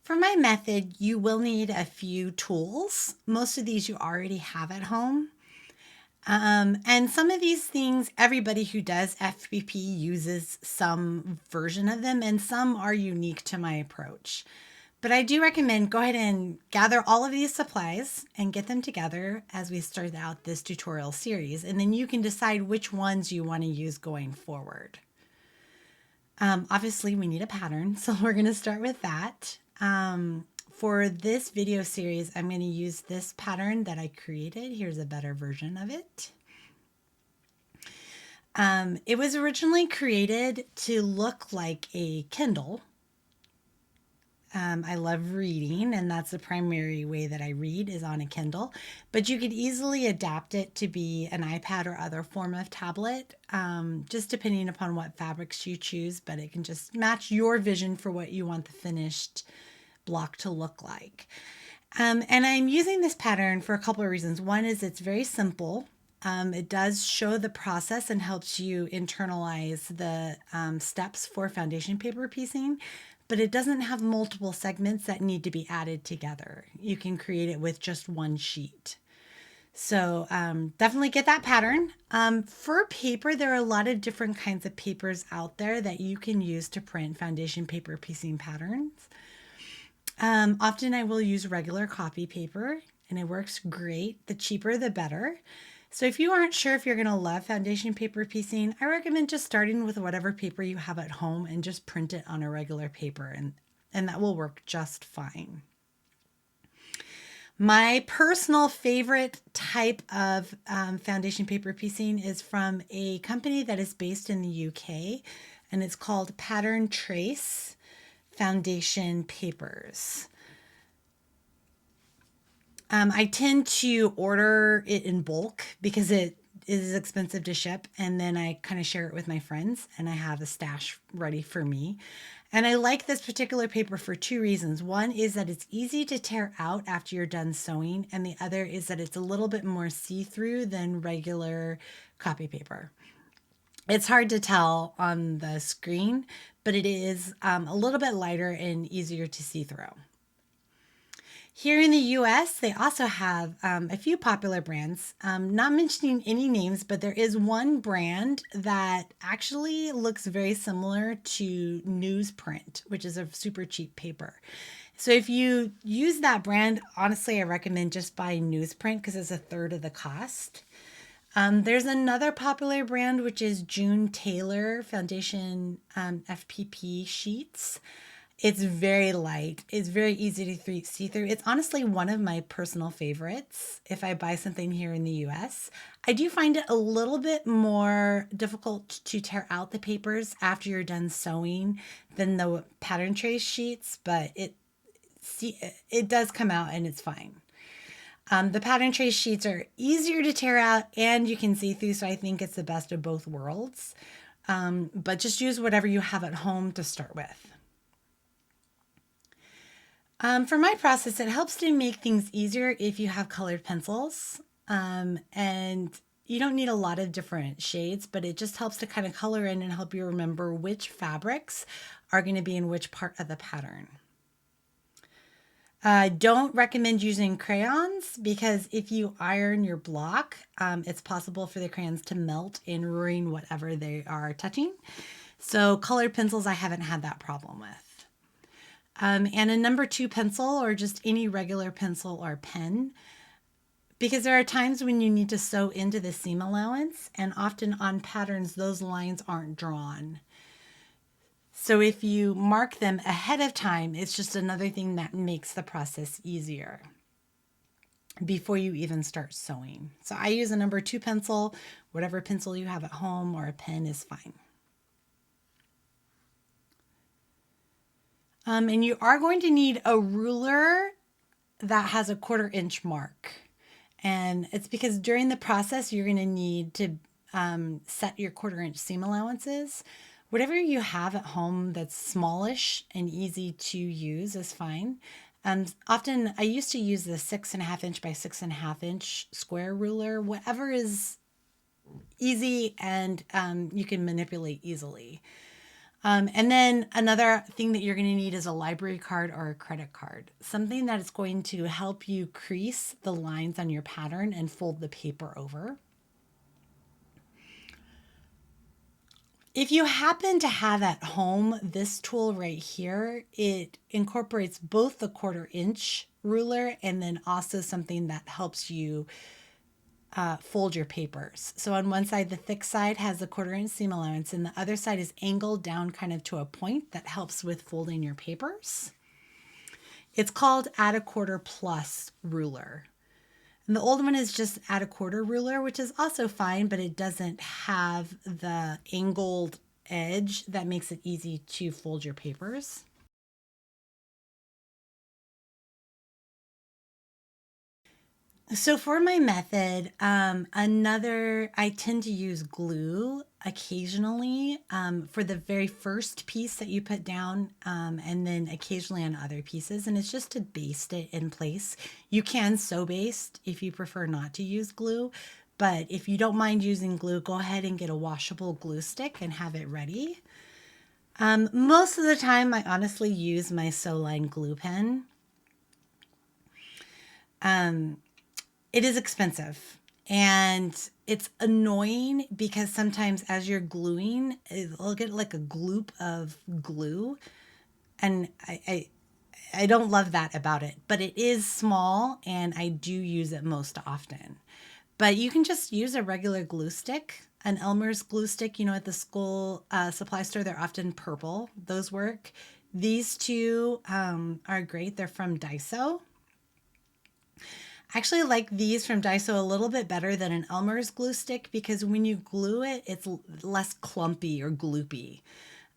For my method, you will need a few tools. Most of these you already have at home. And some of these things, everybody who does FPP uses some version of them, and some are unique to my approach. But I do recommend go ahead and gather all of these supplies and get them together as we start out this tutorial series. And then you can decide which ones you want to use going forward. Obviously, we need a pattern, so we're going to start with that. For this video series, I'm going to use this pattern that I created. Here's a better version of it. It was originally created to look like a Kindle. I love reading, and that's the primary way that I read is on a Kindle. But you could easily adapt it to be an iPad or other form of tablet, just depending upon what fabrics you choose. But it can just match your vision for what you want the finished block to look like. And I'm using this pattern for a couple of reasons. One is it's very simple. It does show the process and helps you internalize the steps for foundation paper piecing, but it doesn't have multiple segments that need to be added together. You can create it with just one sheet. So definitely get that pattern. For paper, there are a lot of different kinds of papers out there that you can use to print foundation paper piecing patterns. Often I will use regular copy paper and it works great. The cheaper, the better. So if you aren't sure if you're going to love foundation paper piecing, I recommend just starting with whatever paper you have at home and just print it on a regular paper, and that will work just fine. My personal favorite type of foundation paper piecing is from a company that is based in the UK, and it's called Pattern Trace Foundation Papers. I tend to order it in bulk because it is expensive to ship, and then I kind of share it with my friends, and I have a stash ready for me. And I like this particular paper for two reasons. One is that it's easy to tear out after you're done sewing, and the other is that it's a little bit more see-through than regular copy paper. It's hard to tell on the screen, but it is a little bit lighter and easier to see through. Here in the US, they also have a few popular brands. Not mentioning any names, but there is one brand that actually looks very similar to newsprint, which is a super cheap paper. So if you use that brand, honestly, I recommend just buying newsprint because it's a third of the cost. There's another popular brand, which is June Taylor Foundation FPP sheets. It's very light. It's very easy to see through. It's honestly one of my personal favorites if I buy something here in the US. I do find it a little bit more difficult to tear out the papers after you're done sewing than the pattern trace sheets, but it does come out and it's fine. The pattern trace sheets are easier to tear out and you can see through, so I think it's the best of both worlds. But just use whatever you have at home to start with. For my process, it helps to make things easier if you have colored pencils. And you don't need a lot of different shades, but it just helps to kind of color in and help you remember which fabrics are going to be in which part of the pattern. Don't recommend using crayons because if you iron your block, it's possible for the crayons to melt and ruin whatever they are touching. So colored pencils, I haven't had that problem with. And a number 2 pencil or just any regular pencil or pen, because there are times when you need to sew into the seam allowance, and often on patterns those lines aren't drawn. So if you mark them ahead of time, it's just another thing that makes the process easier before you even start sewing. So I use a number 2 pencil. Whatever pencil you have at home or a pen is fine. And you are going to need a ruler that has a 1/4 inch mark. And it's because during the process, you're going to need to set your 1/4 inch seam allowances. Whatever you have at home that's smallish and easy to use is fine. Often I used to use the 6.5 inch by 6.5 inch square ruler, whatever is easy and you can manipulate easily. And then another thing that you're going to need is a library card or a credit card, something that is going to help you crease the lines on your pattern and fold the paper over. If you happen to have at home this tool right here, it incorporates both the 1/4 inch ruler and then also something that helps you fold your papers. So on one side, the thick side has the 1/4 inch seam allowance, and the other side is angled down kind of to a point that helps with folding your papers. It's called Add a Quarter Plus ruler. And the old one is just Add a Quarter ruler, which is also fine, but it doesn't have the angled edge that makes it easy to fold your papers. So for my method, I tend to use glue occasionally for the very first piece that you put down, and then occasionally on other pieces. And it's just to baste it in place. You can sew baste if you prefer not to use glue. But if you don't mind using glue, go ahead and get a washable glue stick and have it ready. Most of the time, I honestly use my Sewline glue pen. It is expensive and it's annoying because sometimes as you're gluing, it'll get like a gloop of glue. And I don't love that about it, but it is small and I do use it most often. But you can just use a regular glue stick, an Elmer's glue stick, at the school supply store. They're often purple. Those work. These two are great. They're from Daiso. I actually like these from Daiso a little bit better than an Elmer's glue stick because when you glue it, it's less clumpy or gloopy.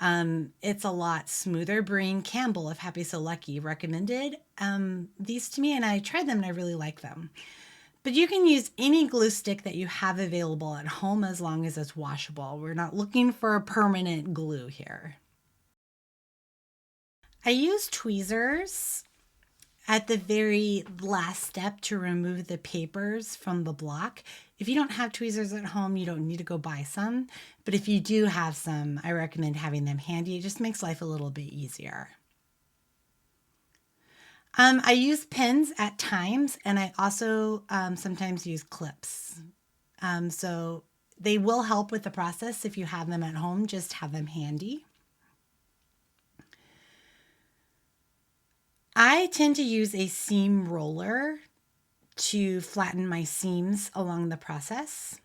It's a lot smoother. Breen Campbell of Happy So Lucky recommended these to me, and I tried them and I really like them. But you can use any glue stick that you have available at home as long as it's washable. We're not looking for a permanent glue here. I use tweezers at the very last step to remove the papers from the block. If you don't have tweezers at home, you don't need to go buy some. But if you do have some, I recommend having them handy. It just makes life a little bit easier. I use pens at times, and I also sometimes use clips. So they will help with the process if you have them at home. Just have them handy. I tend to use a seam roller to flatten my seams along the process.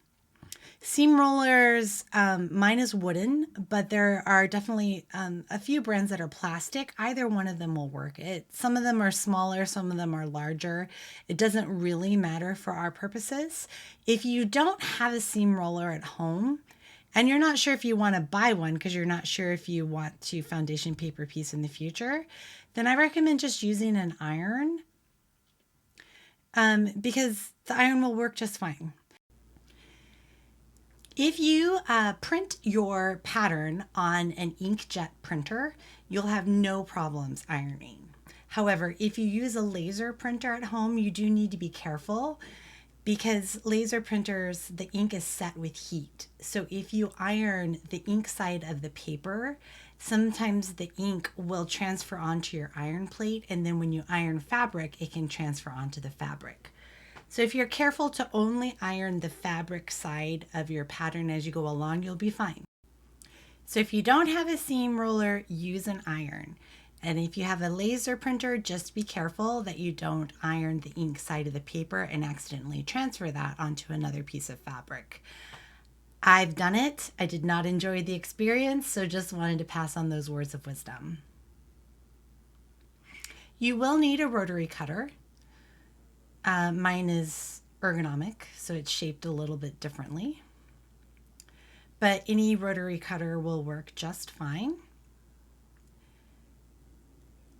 Seam rollers, mine is wooden, but there are definitely a few brands that are plastic. Either one of them will work. Some of them are smaller, some of them are larger. It doesn't really matter for our purposes. If you don't have a seam roller at home, and you're not sure if you want to buy one because you're not sure if you want to foundation paper piece in the future, then I recommend just using an iron because the iron will work just fine. If you print your pattern on an inkjet printer, you'll have no problems ironing. However, if you use a laser printer at home, you do need to be careful because laser printers, the ink is set with heat. So if you iron the ink side of the paper, sometimes the ink will transfer onto your iron plate, and then when you iron fabric, it can transfer onto the fabric. So if you're careful to only iron the fabric side of your pattern as you go along, you'll be fine. So if you don't have a seam roller, use an iron. And if you have a laser printer, just be careful that you don't iron the ink side of the paper and accidentally transfer that onto another piece of fabric. I've done it. I did not enjoy the experience, so just wanted to pass on those words of wisdom. You will need a rotary cutter. Mine is ergonomic, so it's shaped a little bit differently. But any rotary cutter will work just fine.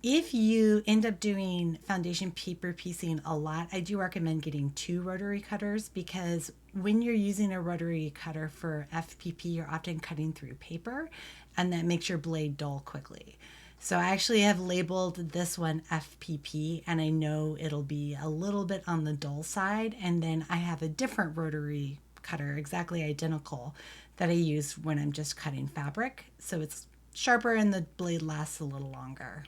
If you end up doing foundation paper piecing a lot, I do recommend getting 2 rotary cutters because when you're using a rotary cutter for FPP, you're often cutting through paper and that makes your blade dull quickly. So I actually have labeled this one FPP and I know it'll be a little bit on the dull side. And then I have a different rotary cutter, exactly identical, that I use when I'm just cutting fabric. So it's sharper and the blade lasts a little longer.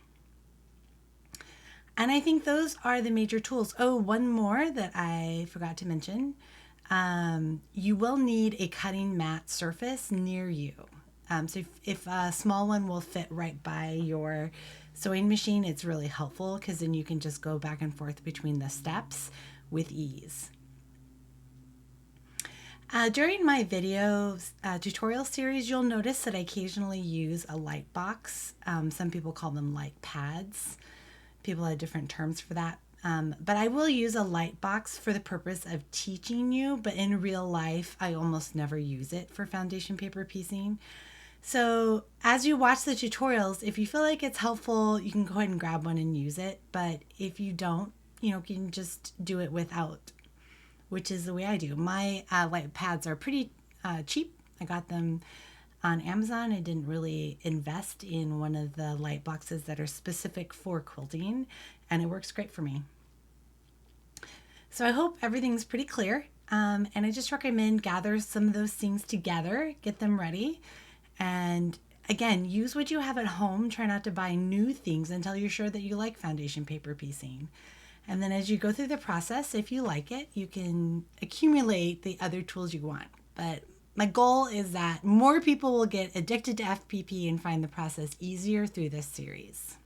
And I think those are the major tools. Oh, one more that I forgot to mention. You will need a cutting mat surface near you. So if a small one will fit right by your sewing machine, it's really helpful because then you can just go back and forth between the steps with ease. During my video tutorial series, you'll notice that I occasionally use a light box. Some people call them light pads. People have different terms for that. But I will use a light box for the purpose of teaching you, but in real life, I almost never use it for foundation paper piecing. So as you watch the tutorials, if you feel like it's helpful, you can go ahead and grab one and use it. But if you don't, you can just do it without, which is the way I do. My light pads are pretty cheap. I got them on Amazon. I didn't really invest in one of the light boxes that are specific for quilting, and it works great for me. So I hope everything's pretty clear. And I just recommend gather some of those things together, get them ready. And again, use what you have at home. Try not to buy new things until you're sure that you like foundation paper piecing. And then as you go through the process, if you like it, you can accumulate the other tools you want. But my goal is that more people will get addicted to FPP and find the process easier through this series.